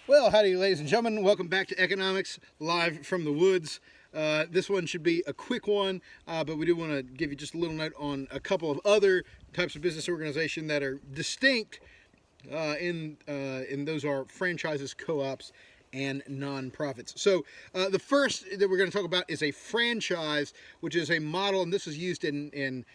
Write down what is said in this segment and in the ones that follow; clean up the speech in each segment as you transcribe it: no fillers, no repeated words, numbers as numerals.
Well, howdy, ladies and gentlemen. Welcome back to Economics Live from the Woods. This one should be a quick one, but we do want to give you just a little note on a couple of other types of business organization that are distinct, and those are franchises, co-ops, and nonprofits. So the first that we're going to talk about is a franchise, which is a model, and this is used in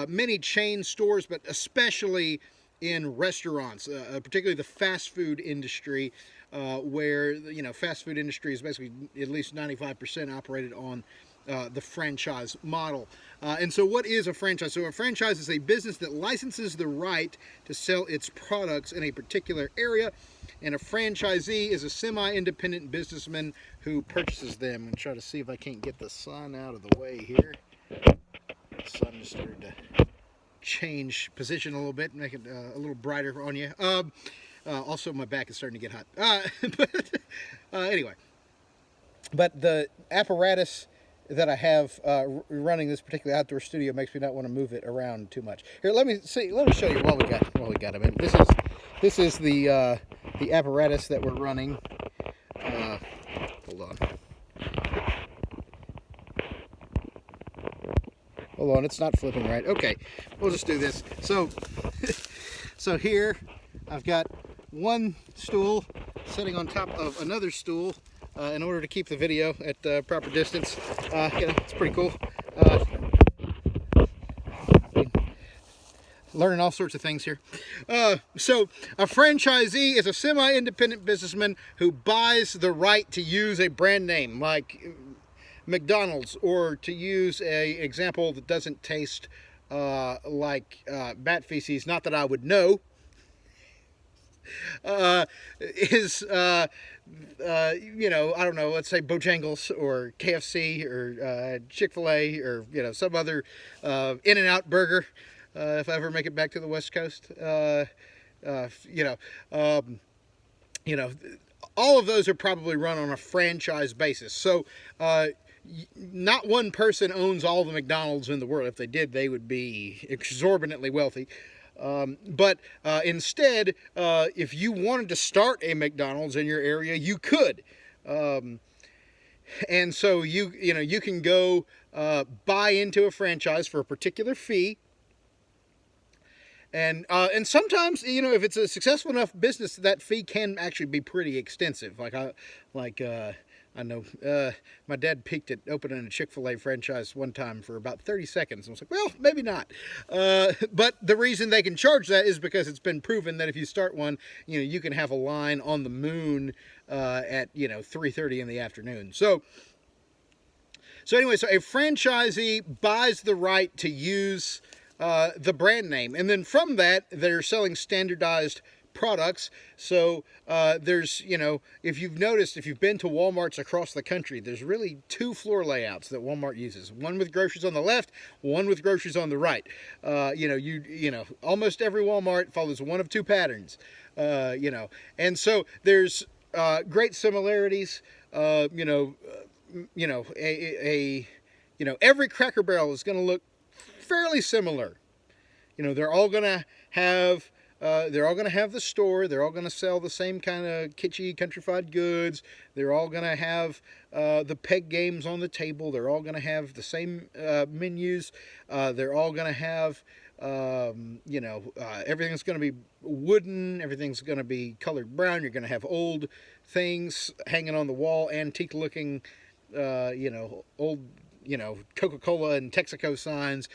many chain stores, but especially in restaurants, particularly the fast food industry, where fast food industry is basically at least 95% operated on the franchise model. And so what is a franchise? So a franchise is a business that licenses the right to sell its products in a particular area, and a franchisee is a semi-independent businessman who purchases them. I'm going to try to see if I can't get the sun out of the way here. The sun just started to change position a little bit, make it a little brighter on you. Also, my back is starting to get hot. Anyway, but the apparatus that I have running this particular outdoor studio makes me not want to move it around too much. Here, let me show you what we got. I mean, this is the apparatus that we're running. Hold on. Hold on, it's not flipping right. Okay, we'll just do this. So, so here I've got one stool sitting on top of another stool in order to keep the video at the proper distance. It's pretty cool. Learning all sorts of things here. So a franchisee is a semi-independent businessman who buys the right to use a brand name like McDonald's, or to use a example that doesn't taste like bat feces, not that I would know, is I don't know, let's say Bojangles or KFC or Chick-fil-A or some other In-N-Out burger, if I ever make it back to the West Coast. All of those are probably run on a franchise basis. So not one person owns all the McDonald's in the world. If they did, they would be exorbitantly wealthy. But instead, if you wanted to start a McDonald's in your area, you could. And so you can go buy into a franchise for a particular fee. And sometimes, if it's a successful enough business, that fee can actually be pretty extensive. I know my dad peeked at opening a Chick-fil-A franchise one time for about 30 seconds. I was like, well, maybe not. But the reason they can charge that is because it's been proven that if you start one, you can have a line on the moon at 3:30 in the afternoon. So anyway, so a franchisee buys the right to use the brand name, and then from that they're selling standardized products. So there's, if you've noticed, if you've been to Walmarts across the country, there's really two floor layouts that Walmart uses. One with groceries on the left, one with groceries on the right. Almost every Walmart follows one of two patterns. And so there's great similarities. Every Cracker Barrel is going to look fairly similar. They're all going to have the store. They're all going to sell the same kind of kitschy countrified goods. They're all going to have the peg games on the table. They're all going to have the same menus. They're all going to have, everything's going to be wooden. Everything's going to be colored brown. You're going to have old things hanging on the wall, antique looking, old, Coca-Cola and Texaco signs,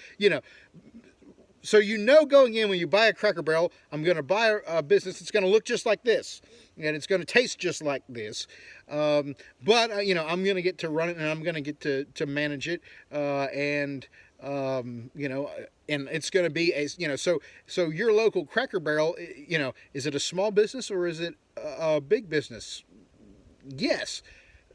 So going in, when you buy a Cracker Barrel, I'm going to buy a business that's going to look just like this, and it's going to taste just like this. But I'm going to get to run it, and I'm going to get to manage it, and it's going to be so your local Cracker Barrel, is it a small business or is it a big business? Yes.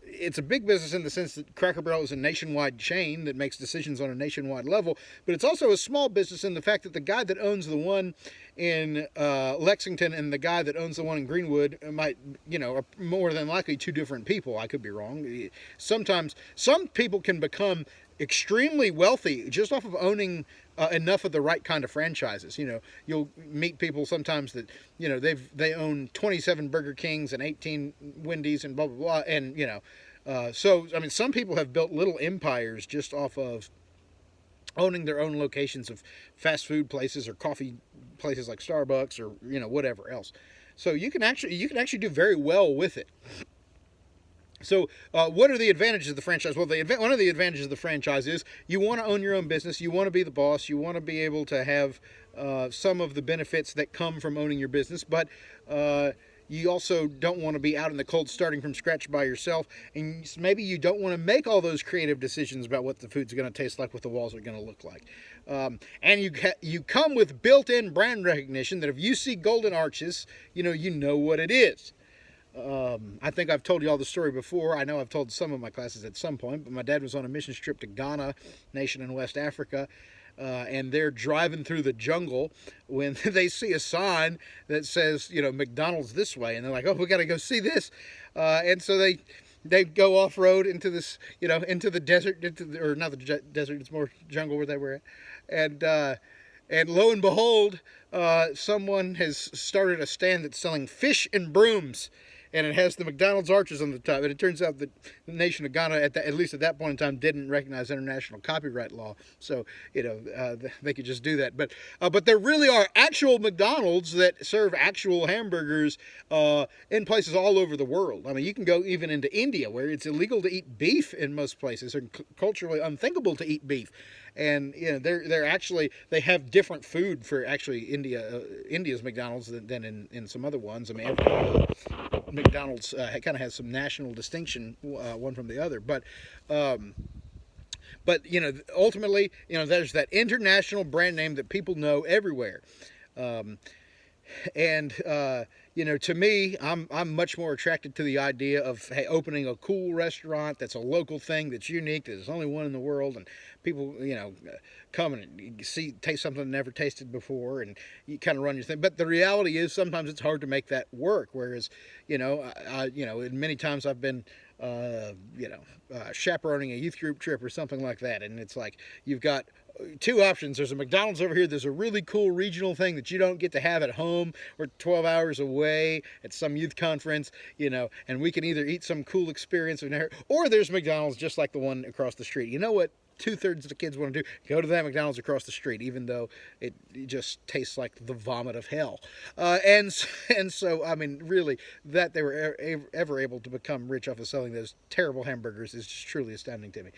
It's a big business in the sense that Cracker Barrel is a nationwide chain that makes decisions on a nationwide level, but it's also a small business in the fact that the guy that owns the one in Lexington and the guy that owns the one in Greenwood might, are more than likely two different people. I could be wrong. Sometimes some people can become extremely wealthy just off of owning enough of the right kind of franchises. You'll meet people sometimes that they own 27 Burger Kings and 18 Wendy's and blah blah blah, and so I mean, some people have built little empires just off of owning their own locations of fast food places or coffee places like Starbucks or whatever else. So you can actually do very well with it. So, what are the advantages of the franchise? Well, one of the advantages of the franchise is you want to own your own business. You want to be the boss. You want to be able to have some of the benefits that come from owning your business, but you also don't want to be out in the cold starting from scratch by yourself. And maybe you don't want to make all those creative decisions about what the food's going to taste like, what the walls are going to look like. And you come with built-in brand recognition that if you see golden arches, you know what it is. I think I've told you all the story before. I know I've told some of my classes at some point, but my dad was on a mission trip to Ghana, nation in West Africa, and they're driving through the jungle when they see a sign that says, McDonald's this way, and they're like, oh, we got to go see this, and so they go off road into this, into the desert, or not the desert, it's more jungle where they were at, and lo and behold, someone has started a stand that's selling fish and brooms. And it has the McDonald's arches on the top. And it turns out that the nation of Ghana, at least at that point in time, didn't recognize international copyright law. So, they could just do that. But there really are actual McDonald's that serve actual hamburgers in places all over the world. I mean, you can go even into India, where it's illegal to eat beef in most places, or culturally unthinkable to eat beef. And they have different food for actually India's McDonald's than in some other ones. I mean, McDonald's kind of has some national distinction one from the other, but ultimately, there's that international brand name that people know everywhere. To me, I'm much more attracted to the idea of opening a cool restaurant that's a local thing, that's unique, that there's only one in the world, and people come and taste something they've never tasted before, and you kind of run your thing. But the reality is sometimes it's hard to make that work. Whereas many times I've been chaperoning a youth group trip or something like that, and it's like you've got two options. There's a McDonald's over here. There's a really cool regional thing that you don't get to have at home or 12 hours away at some youth conference, and we can either eat some cool experience or there's McDonald's just like the one across the street. You know what 2/3 of the kids want to do? Go to that McDonald's across the street, even though it just tastes like the vomit of hell. And so, I mean, really, that they were ever able to become rich off of selling those terrible hamburgers is just truly astounding to me.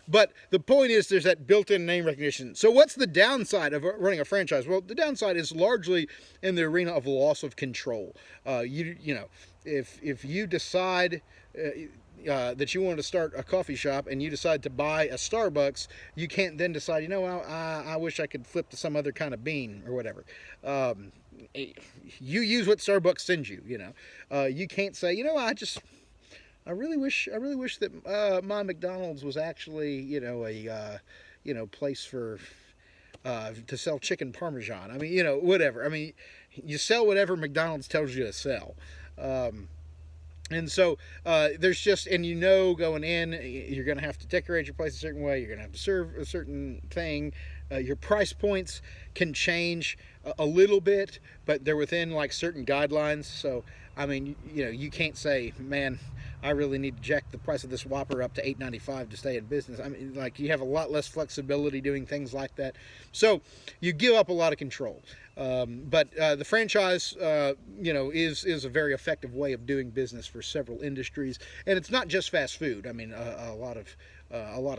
But the point is, there's that built-in name recognition. So what's the downside of running a franchise? Well, the downside is largely in the arena of loss of control. If you decide that you want to start a coffee shop and you decide to buy a Starbucks, you can't then decide, I wish I could flip to some other kind of bean or whatever. You use what Starbucks sends you. You can't say, I really wish that my McDonald's was actually a place for to sell chicken parmesan. I mean, whatever. I mean, you sell whatever McDonald's tells you to sell. And so there's just, and going in, you're going to have to decorate your place a certain way. You're going to have to serve a certain thing. Your price points can change a little bit, but they're within like certain guidelines. So, I mean, you can't say, man, I really need to jack the price of this Whopper up to $8.95 to stay in business. I mean, like, you have a lot less flexibility doing things like that. So you give up a lot of control. But the franchise, is a very effective way of doing business for several industries, and it's not just fast food. I mean, a lot of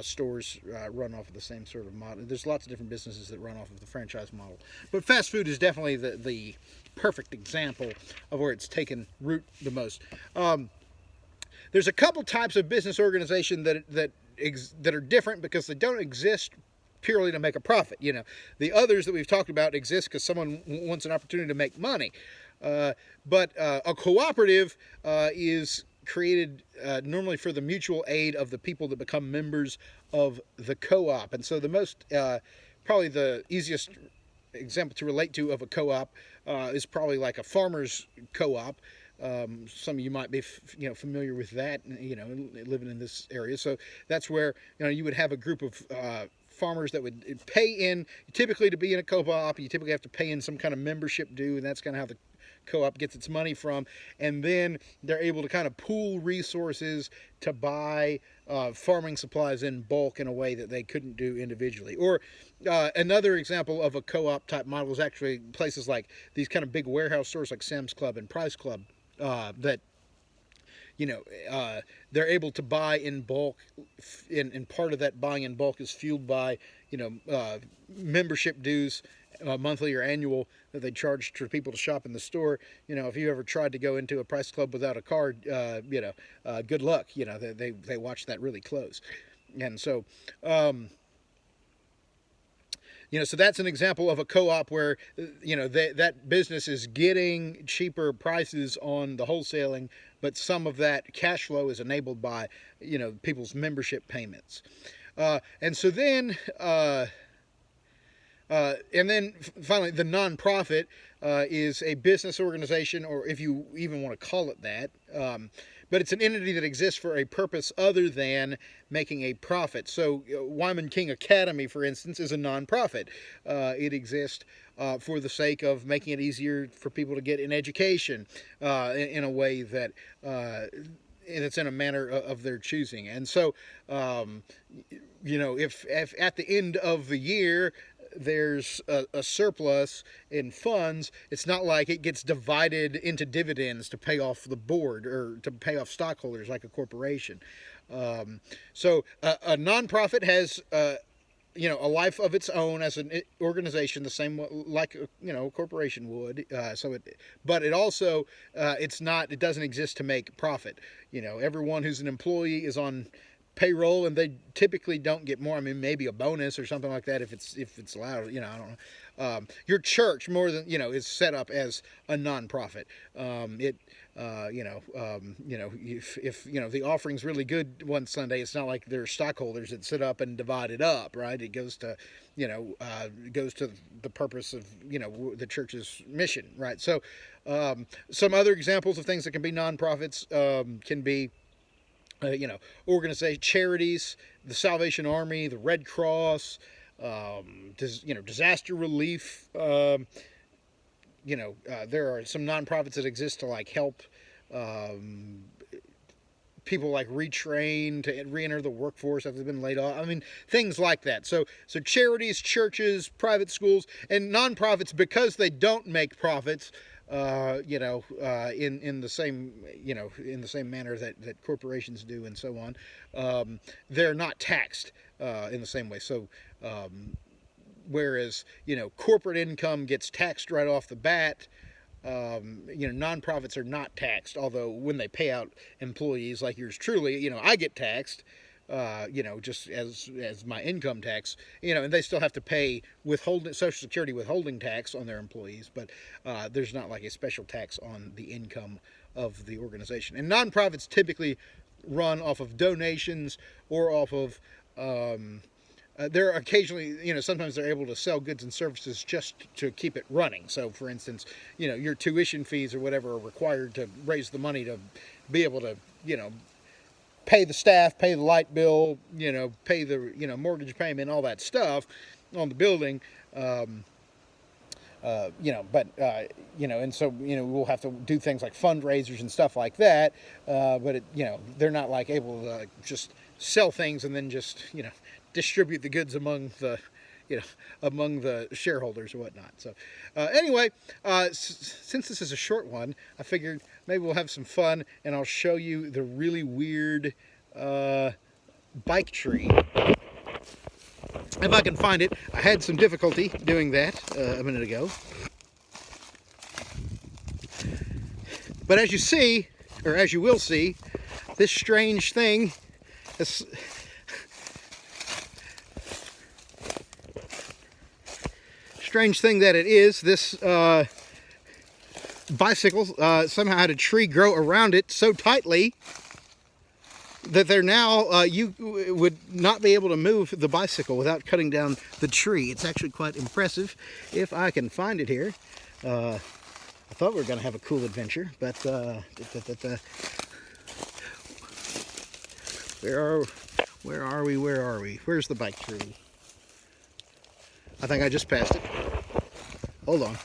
stores run off of the same sort of model. There's lots of different businesses that run off of the franchise model, but fast food is definitely the perfect example of where it's taken root the most. There's a couple types of business organization that are different because they don't exist purely to make a profit. The others that we've talked about exist because someone wants an opportunity to make money. But a cooperative is created normally for the mutual aid of the people that become members of the co-op. And so the most, probably the easiest example to relate to of a co-op is probably like a farmer's co-op. Some of you might be, familiar with that, living in this area. So that's where, you would have a group of farmers that would pay in, typically to be in a co-op, you typically have to pay in some kind of membership due, and that's kind of how the co-op gets its money from. And then they're able to kind of pool resources to buy farming supplies in bulk in a way that they couldn't do individually. Or another example of a co-op type model is actually places like these kind of big warehouse stores like Sam's Club and Price Club that they're able to buy in bulk, and part of that buying in bulk is fueled by membership dues, monthly or annual, that they charge for people to shop in the store. If you ever tried to go into a Price Club without a card, good luck. They watch that really close. And so so that's an example of a co-op where that business is getting cheaper prices on the wholesaling, but some of that cash flow is enabled by people's membership payments. And then finally, the nonprofit is a business organization, or if you even want to call it that, but it's an entity that exists for a purpose other than making a profit. So Wyman King Academy, for instance, is a nonprofit. It exists for the sake of making it easier for people to get an education in a way that and it's in a manner of their choosing. And so, if at the end of the year there's a surplus in funds, it's not like it gets divided into dividends to pay off the board or to pay off stockholders like a corporation. So a nonprofit has a life of its own as an organization, the same like a corporation would. But it also it doesn't exist to make profit. Everyone who's an employee is on payroll, and they typically don't get more. I mean, maybe a bonus or something like that if it's allowed. I don't know. Your church more than is set up as a nonprofit. If the offering's really good one Sunday, it's not like there's stockholders that sit up and divide it up, right? It goes to the purpose of the church's mission, right? So some other examples of things that can be nonprofits can be organization, charities, the Salvation Army, the Red Cross, disaster relief. There are some nonprofits that exist to help people retrain to re-enter the workforce after they've been laid off. I mean, things like that. So charities, churches, private schools, and nonprofits, because they don't make profits, in the same manner that corporations do, and so on. They're not taxed in the same way. So whereas corporate income gets taxed right off the bat, nonprofits are not taxed. Although when they pay out employees like yours truly, I get taxed. Just as my income tax, and they still have to pay Social Security withholding tax on their employees, but there's not a special tax on the income of the organization. And nonprofits typically run off of donations or off of, they're occasionally, sometimes they're able to sell goods and services just to keep it running. So for instance, your tuition fees or whatever are required to raise the money to be able to, pay the staff, pay the light bill, pay the, mortgage payment, all that stuff on the building. And so, we'll have to do things like fundraisers and stuff like that. But they're not able to just sell things and then just, distribute the goods among the, among the shareholders or whatnot. So anyway, since this is a short one, I figured maybe we'll have some fun, and I'll show you the really weird bike tree. If I can find it. I had some difficulty doing that a minute ago. But as you see, or as you will see, this strange thing, this strange thing that it is, this bicycle somehow had a tree grow around it so tightly that they're now, you would not be able to move the bicycle without cutting down the tree. It's actually quite impressive. If I can find it here, I thought we were going to have a cool adventure, but where are we? Where's the bike tree? I think I just passed it. Hold on.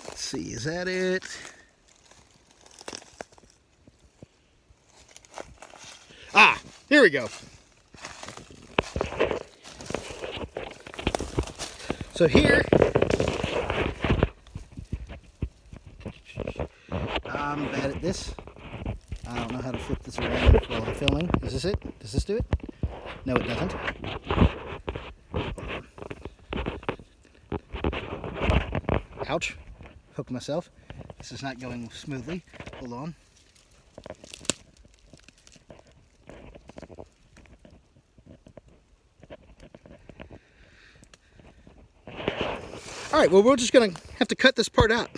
Let's see, is that it? Ah, here we go. So here, I'm bad at this. I don't know how to flip this around while I'm filming. Is this it? Does this do it? No, it doesn't. Ouch. Hooked myself. This is not going smoothly. Hold on. All right, well, we're just going to have to cut this part out.